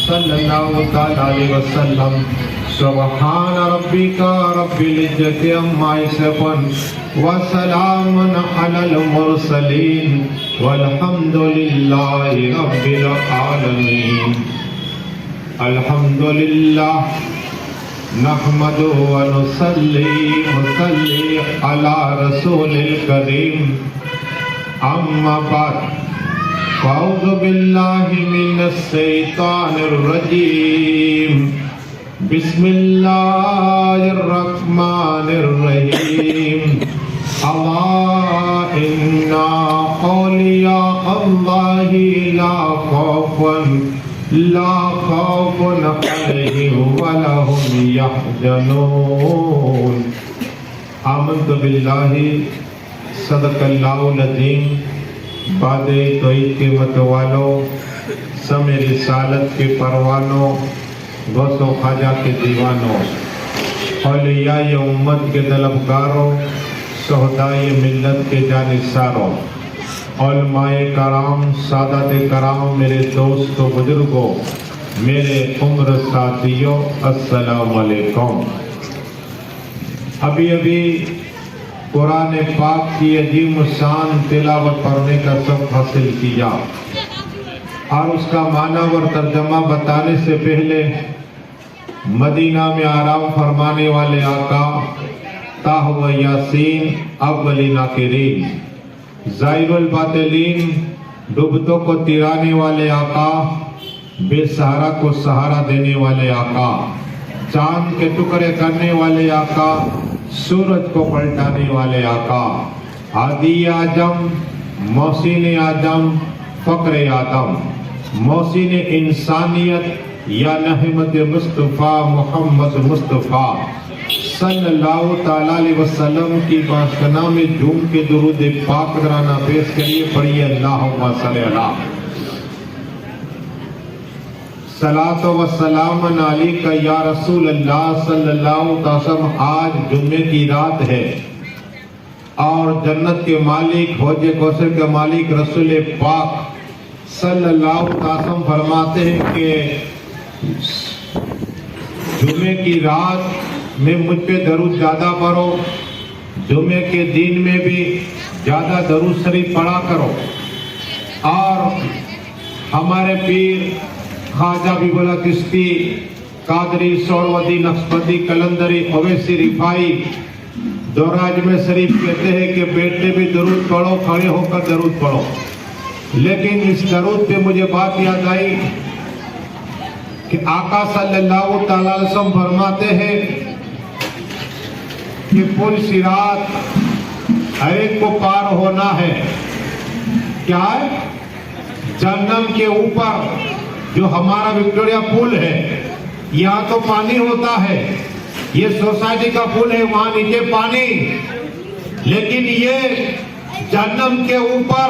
صلی اللہ تعالی علیہ وسلم. سبحان ربک رب العزت عما یصفون وسلام علی المرسلین والحمد للہ رب العالمین. الحمد للہ نحمده ونصلي على رسول الكريم. اما بعد فاعوذ بالله من الشيطان الرجيم. بسم الله الرحمن الرحيم. الا ان اولیاء اللہ لا خوف علیہم ولا هم يحزنون. آمنت باللہ صدق اللہ العظیم. بعد توحید کے متوالوں، سمع رسالت کے پروانوں، غوث و خواجہ کے دیوانوں، اولیاء امت کے طلبگاروں، شہدائے ملت کے جانثاروں، علماء کرام، سادات کرام، میرے دوست و بزرگوں، میرے عمر ساتھیوں، السلام علیکم. ابھی قرآن پاک کی عظیم شان تلاوت پڑھنے کا سبق حاصل کیا، اور اس کا معنی اور ترجمہ بتانے سے پہلے مدینہ میں آرام فرمانے والے آقا طٰ و یاسین اولین آخرین، ظاہر الباطلین، ڈوبتوں کو تیرانے والے آقا، بے سہارا کو سہارا دینے والے آقا، چاند کے ٹکڑے کرنے والے آقا، سورج کو پلٹانے والے آقا، ہادی اعظم، محسن اعظم، فخر آدم، محسن انسانیت یا نحمت مصطفیٰ محمد مصطفیٰ صلی اللہ تعالیٰ علیہ وسلم کی باشکنا میں جھوم کے درود پاک درانہ پیش کریے. پڑھیے اللہم صلی اللہ صلاۃ و سلام علیک یا رسول اللہ صلی اللہ علیہ وسلم. آج جمعے کی رات ہے اور جنت کے مالک، حوض کوثر کے مالک رسول پاک صلی اللہ علیہ وسلم فرماتے ہیں کہ جمعے کی رات میں مجھ پہ درود زیادہ پڑھو، جمعے کے دن میں بھی زیادہ درود شریف پڑھا کرو. اور ہمارے پیر خواجہ حبیب اللہ چشتی، قادری، سہروردی، نقشبندی، قلندری، اویسی، رفاعی دوراج میں شریف کہتے ہیں کہ بیٹھے بھی درود پڑھو، کھڑے ہو کر درود پڑھو. لیکن اس درود پہ مجھے بات یاد آئی کہ آقا صلی اللہ تعالی علیہ وسلم فرماتے ہیں کہ پل صراط ہر ایک کو پار ہونا ہے. کیا ہے؟ جہنم کے اوپر جو ہمارا وکٹوریہ پل ہے، یہاں تو پانی ہوتا ہے، یہ سوسائٹی کا پل ہے، وہاں نیچے پانی، لیکن یہ جہنم کے اوپر،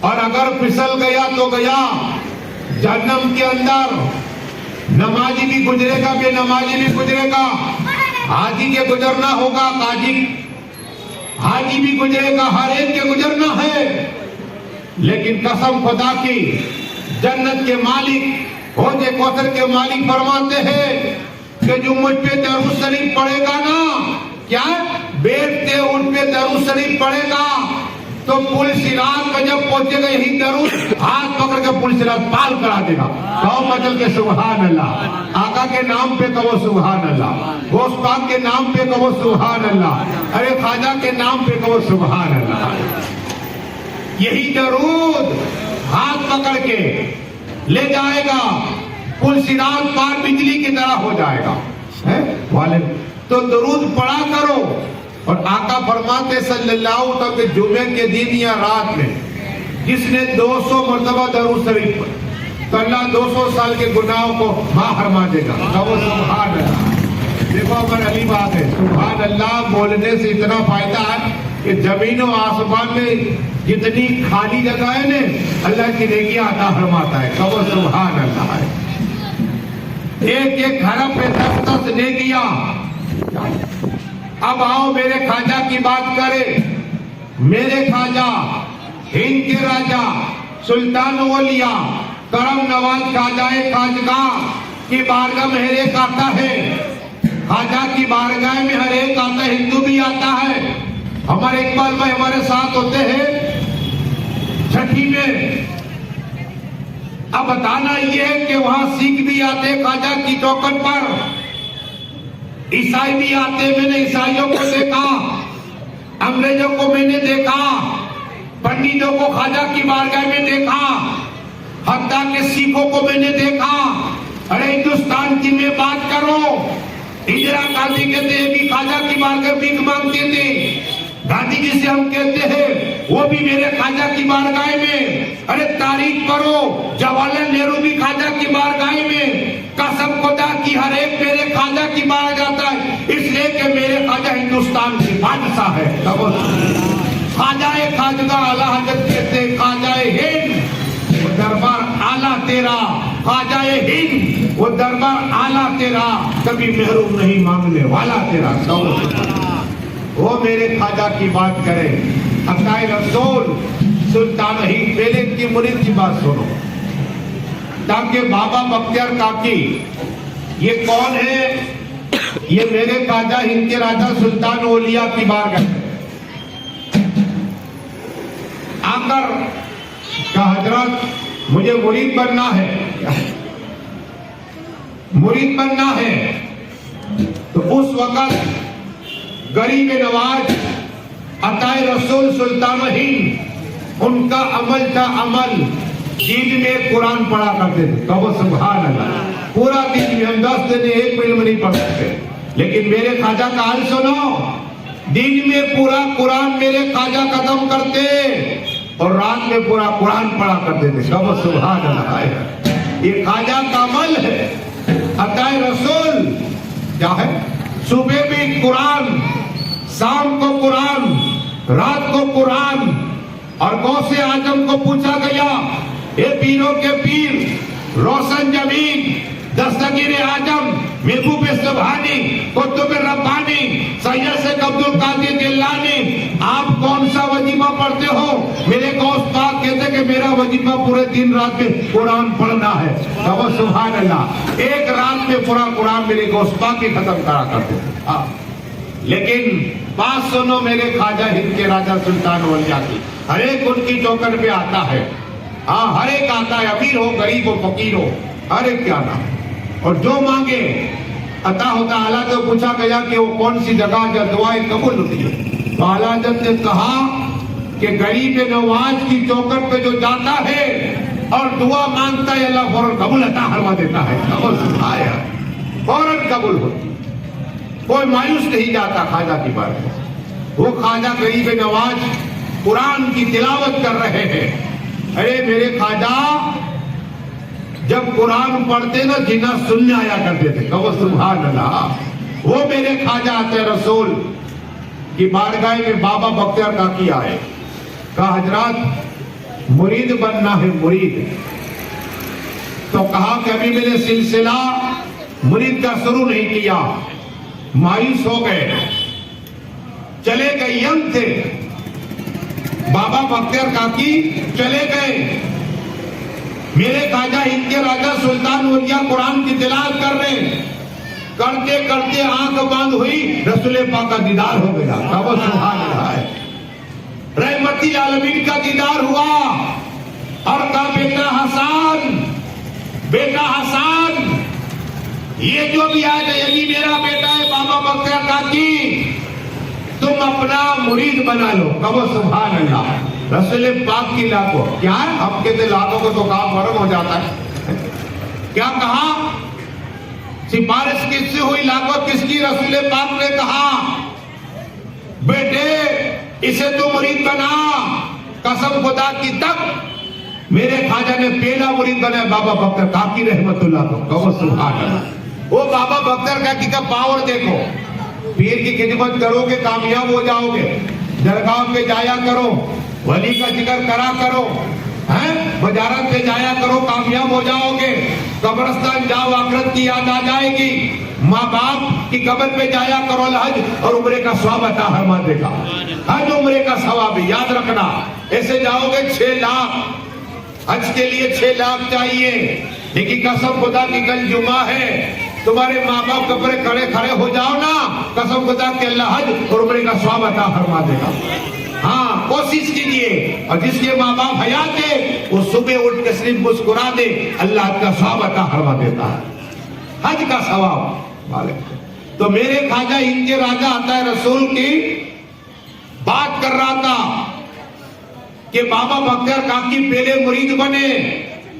اور اگر پھسل گیا تو گیا. جہنم کے اندر نمازی بھی گزرے گا، بے نمازی بھی گزرے گا، حاجی کے گزرنا ہوگا، حاجی بھی گزرے گا، ہر ایک کے گزرنا ہے. لیکن قسم خدا کی، جنت کے مالک، حوض کوثر کے مالک فرماتے ہیں کہ جو مجھ پہ درود شریف پڑھے گا نا، کیا بیٹھتے ان پہ درود شریف پڑھے گا تو پل صراط کا جب پہنچے گا یہی درود ہاتھ پکڑ کے پل صراط پار کرا دے گا. کہو مچل کے سبحان اللہ. آقا کے نام پہ کہو سبحان اللہ، غوث پاک کے نام پہ کہو سبحان اللہ، ارے خواجہ کے نام پہ کہو سبحان اللہ. یہی درود ہاتھ پکڑ کے لے جائے گا، پل صراط پار بجلی کی طرح ہو جائے گا. تو درود پڑھا کرو. اور آقا فرماتے صلی اللہ علیہ وسلم کہ جمعے کے دن یا رات میں جس نے 200 مرتبہ درود شریف پڑھا تو اللہ 200 سال کے گناہوں کو معاف فرما دے گا. کہو سبحان اللہ. دیکھو اگر علی بات ہے، سبحان اللہ بولنے سے اتنا فائدہ ہے کہ زمین و آسمان میں جتنی خالی جگہ ہے نا، اللہ کی نیکیاں عطا فرماتا ہے. کہو سبحان اللہ. ایک ایک حرف پہ 10 نیکیاں. اب آؤ میرے خواجہ کی بات کرے. میرے خواجہ، ہند کے راجہ، سلطان اولیاء، کرم نواز خواجہ خواجگاہ کی بارگاہ میں ہر ایک آتا ہے، خواجہ کی بارگاہ میں ہر ایک آتا ہے، ہندو بھی آتا ہے۔ ہمارے اقبال بھائی ہمارے ساتھ ہوتے ہیں چھٹی میں۔ اب بتانا یہ ہے کہ وہاں سکھ بھی آتے خواجہ کی چوکٹ پر، عیسائی بھی آتے، میں نے عیسائیوں کو دیکھا، انگریزوں کو میں نے دیکھا، پنڈتوں کو خواجہ کی بارگاہ میں دیکھا، حتیٰ کہ سکھوں کو میں نے دیکھا۔ ارے ہندوستان کی میں بات کرو، اندرا گاندھی کہتے ہیں بھی خواجہ کی بارگاہ بھیک مانگتے تھے، گاندھی جی سے ہم کہتے ہیں وہ بھی میرے خواجہ کی بارگاہ میں۔ ارے تاریخ پڑھو، جواہر لال نہرو بھی خواجہ کی بارگاہ میں۔ قسم خدا کی ہر ایک میرے خواجہ کی بارگاہ جاتا ہے، اس لیے کہ میرے خواجہ ہندوستان کے بادشاہ ہے۔ خواجہ خواجگاہ اعلیٰ حضرت کہتے ہیں خواجہ ہند وہ دربار اعلیٰ تیرا، خواجہ ہند وہ دربار اعلیٰ تیرا، کبھی محروم نہیں مانگنے والا تیرا۔ وہ میرے خواجہ کی بات کرے، عطائے رسول سلطان ہند۔ پہلے کی مرید کی بات سنو تاکہ بابا بختیار کاکی یہ کون ہے؟ یہ میرے خواجہ ہند کے راجہ سلطان اولیاء کی بارگاہ ہے۔ آ کر کہا حضرت مجھے مرید بننا ہے، مرید بننا ہے۔ تو اس وقت غریب نواز عطائے رسول سلطان ہند ان کا عمل تھا عمل، دن میں قرآن پڑھا کرتے تھے۔ کہو سبحان اللہ۔ پورا دن میں ہم 10 دن ایک منٹ میں نہیں پڑھ سکتے، لیکن میرے خواجہ کا حال سنو، دن میں پورا قرآن میرے خواجہ ختم کرتے اور رات میں پورا قرآن پڑھا کرتے تھے۔ کہو سبحان اللہ۔ یہ خواجہ کا عمل ہے۔ عطائے رسول کیا ہے؟ صبح بھی قرآن، شام کو قرآن، رات کو قرآن۔ اور غوث اعظم کو پوچھا گیا، اے پیروں کے پیر، روشن جبین، دستگیر اعظم، محبوب سبحانی، قطب ربانی، سید شیخ عبد القادر جیلانی، آپ کون سا وظیفہ پڑھتے ہو؟ میرے غوث پاک کہتے کہ میرا وظیفہ پورے دن رات میں قرآن پڑھنا ہے۔ کہو سبحان اللہ۔ ایک رات میں پورا قرآن میرے غوث پاک ہی ختم کرا کرتے تھے۔ لیکن بات سنو میرے خواجہ ہند کے راجہ سلطان اولیاء کی، ہر ایک ان کی چوکٹ پہ آتا ہے۔ ہاں ہر ایک آتا ہے، امیر ہو غریب ہو فقیر ہو، ہر ایک کے آتا ہے، اور جو مانگے عطا ہوتا۔ اعلیٰ سے پوچھا گیا کہ وہ کون سی جگہ جب دعائیں قبول ہوتی ہے؟ تو اعلیٰ نے کہا کہ غریب نواز کی چوکٹ پہ جو جاتا ہے اور دعا مانگتا ہے اللہ فوراً قبول عطا فرما دیتا ہے۔ فوراً قبول ہوتی، کوئی مایوس نہیں جاتا خواجہ کی بات میں۔ وہ خواجہ غریب نواز قرآن کی تلاوت کر رہے ہیں۔ ارے میرے خواجہ جب قرآن پڑھتے نا جنہ سننے آیا کرتے تھے۔ کہو سبحان اللہ۔ وہ میرے خواجہ عطائے رسول کی بارگاہ میں بابا بختیار کاکی آئے، کہا حضرات مرید بننا ہے، مرید۔ تو کہا کہ ابھی میں نے سلسلہ مرید کا شروع نہیں کیا، مایوس ہو گئے، چلے گئے، ینگ تھے بابا بختیار کاکی، چلے گئے۔ میرے خواجہ ہند کے راجہ سلطان اولیاء قرآن کی تلاوت کر رہے، کرتے کرتے آنکھ بند ہوئی، رسول پاک کا دیدار ہو گیا۔ کہو سبحان اللہ۔ رحمتی عالمین کا دیدار ہوا اور کہا بیٹا حسان، بیٹا حسان، یہ جو بھی آج یہی میرا بیٹا ہے بابا بختیار کاکی، تم اپنا مرید بنا لو۔ کہو سبحان اللہ۔ رسول پاک کی لاکھوں، کیا ہے ہم کہتے لاکھوں کو تو کام فرق ہو جاتا ہے۔ کیا کہا؟ سفارش کس سے ہوئی لاکھوں کس کی؟ رسول پاک نے کہا بیٹے اسے تو مرید بنا۔ قسم خدا کی تب میرے خواجہ نے پہلا مرید بنا بابا بختیار کاکی رحمت اللہ کو۔ کہو سبحان اللہ۔ وہ بابا بختیار کاکی کا پاور دیکھو، پیر کی خدمت کرو گے کامیاب ہو جاؤ گے، درگاہ پہ جایا کرو، ولی کا ذکر کرا کرو، بجارت پہ جایا کرو، کامیاب ہو جاؤ گے۔ قبرستان جاؤ، آخرت کی یاد آ جائے گی۔ ماں باپ کی قبر پہ جایا کرو، الحج اور عمرے کا ثواب عطا فرما دے گا۔ حج عمرے کا ثواب یاد رکھنا۔ ایسے جاؤ گے 6 لاکھ حج کے لیے 6 لاکھ چاہیے، لیکن قسم خدا کی کل جمعہ ہے، تمہارے ماں باپ کپڑے کھڑے ہو جاؤ نا، قسم خدا کہ اللہ حج اور عمرے کا ثواب عطا فرما دے گا۔ ہاں کوشش کیجئے، اور جس کے ماں باپ حیات ہے وہ صبح اٹھ کے صرف مسکرا دے، اللہ حج کا ثواب عطا فرما دیتا ہے، حج کا ثواب۔ تو میرے خواجہ ہند کے راجہ عطا رسول کی بات کر رہا تھا کہ بابا بختیار کاکی پہلے مرید بنے،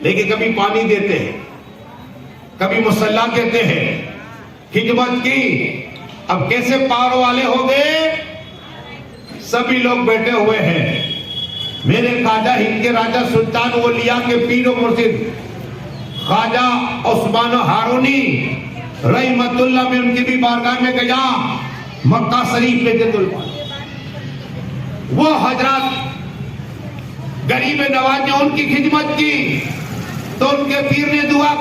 لیکن کبھی پانی دیتے ہیں، کبھی مصلی کہتے ہیں، خدمت کی۔ اب کیسے پاور والے ہو گئے؟ سبھی لوگ بیٹھے ہوئے ہیں، میرے خواجہ ہند کے راجہ سلطان اولیاء کے پیر و مرشد خواجہ عثمان ہارونی رحمت اللہ میں ان کی بھی بارگاہ میں گیا، مکہ شریف میں جد الفا وہ حضرات غریب نواز نے ان کی خدمت کی تو ان کے پیر نے دعا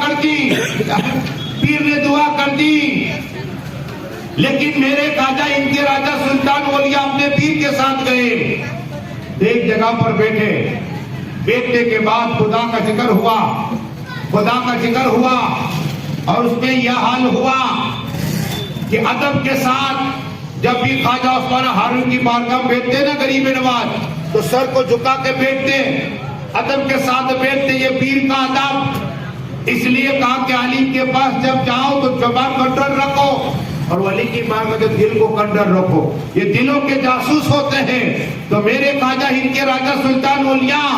کر دی، لیکن میرے خواجہ ان کے راجہ سلطان اولیاء اپنے پیر کے ساتھ گئے، ایک جگہ پر بیٹھنے کے بعد خدا کا ذکر ہوا، اور اس میں یہ حال ہوا کہ ادب کے ساتھ جب بھی خواجہ عثمان ہارون کی بارگاہ میں بیٹھتے نا غریب نواز، تو سر کو جھکا کے بیٹھتے، ادب کے ساتھ بیٹھتے، یہ پیر کا ادب۔ اس لیے کہا کہ علی کے پاس جب جاؤ تو زبان کنٹرول رکھو، اور ولی کی بات میں دل کو کنٹرول رکھو، یہ دلوں کے جاسوس ہوتے ہیں۔ تو میرے خواجہ ہند کے راجہ سلطان اولیاء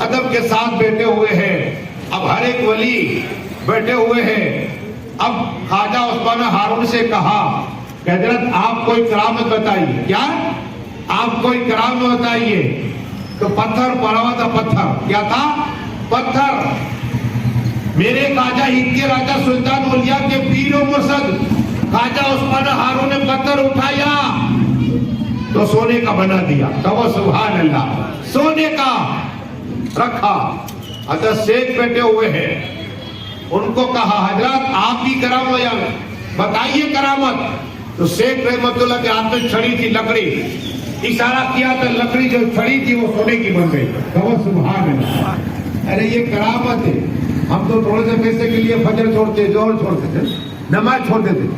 ادب کے ساتھ بیٹھے ہوئے ہیں، اب ہر ایک ولی بیٹھے ہوئے ہیں۔ اب خواجہ عثمان ہارون سے کہا کہ حضرت آپ کوئی کرامت بتائیے، کیا آپ کوئی کرامت بتائیے؟ تو پتھر پڑا ہوا تھا، پتھر کیا تھا؟ پتھر۔ میرے خواجہ ہند کے راجہ سلطان اولیاء کے پیر و مرشد خواجہ عثمان ہارون نے پتھر اٹھایا تو سونے کا بنا دیا، تو سبحان اللہ، سونے کا رکھا۔ حضرت شیخ بیٹھے ہوئے ہیں، ان کو کہا حضرات آپ بھی کرامت بتائیے کرامت۔ تو شیخ رحمت اللہ کے ہاتھ میں چھڑی تھی، لکڑی، اشارہ کیا تو لکڑی جو چھڑی تھی وہ سونے کی بن گئی، تو سبحان اللہ۔ ارے یہ کرامت ہے، ہم تو تھوڑے سے پیسے کے لیے فجر چھوڑتے، زور چھوڑتے تھے، نماز چھوڑتے تھے،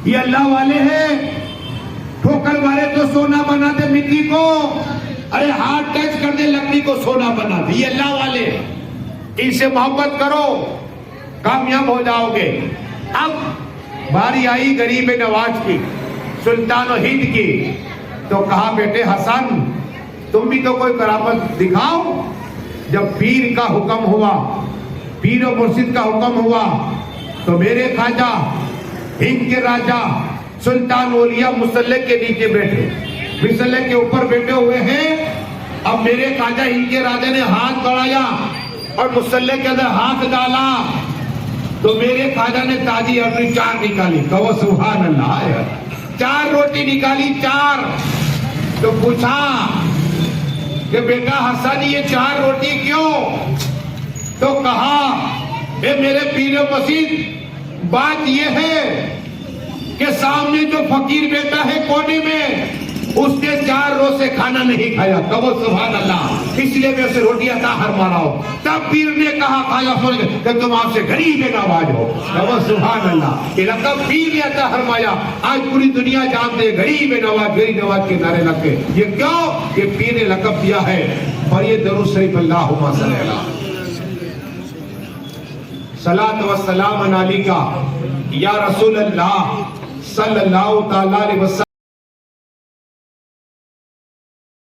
یہ اللہ والے ہیں، ٹھوکر والے تو سونا بنا دے مٹی کو، ارے ہاتھ ٹچ کر دے لکڑی کو سونا بنا دے، یہ اللہ والے، ان سے محبت کرو، کامیاب ہو جاؤ گے۔ اب باری آئی غریب نواز کی، سلطان و ہند کی، تو کہا بیٹے حسن تم بھی تو کوئی کرامت دکھاؤ۔ جب پیر کا حکم ہوا، پیر و مرشد کا حکم ہوا، تو میرے خواجہ ہند کے راجہ سلطان اولیاء مصلی کے نیچے بیٹھے، مصلی کے اوپر بیٹھے ہوئے ہیں۔ اب میرے خواجہ ہند کے راجہ نے ہاتھ بڑھایا اور مصلی کے اندر ہاتھ ڈالا، تو میرے خواجہ نے تاجی اپنی 4 نکالی، کہو سبحان اللہ، 4 روٹی نکالی، 4۔ تو پوچھا کہ بیٹا حسن یہ 4 روٹی کیوں؟ تو کہا اے میرے پیر و مرشد بات یہ ہے کہ سامنے جو فقیر بیٹا ہے کونے میں، اس نے 4 روز سے کھانا نہیں کھایا، کہو سبحان اللہ، اس لیے میں اسے روٹی عطا فرما رہا ہوں۔ تب پیر نے کہا خواجہ سن کہ تم آپ سے غریب نواز ہو، کہو سبحان اللہ، یہ لقب پیر نے عطا فرمایا۔ آج پوری دنیا جانتے ہیں غریب نواز کے نعرے لگے، یہ کیوں؟ یہ پیر نے لقب دیا ہے۔ اور یہ درود شریف اللہم صلی اللہ صلاۃ و سلام علیکہ یا رسول اللہ صلی اللہ تعالی علیہ وسلم۔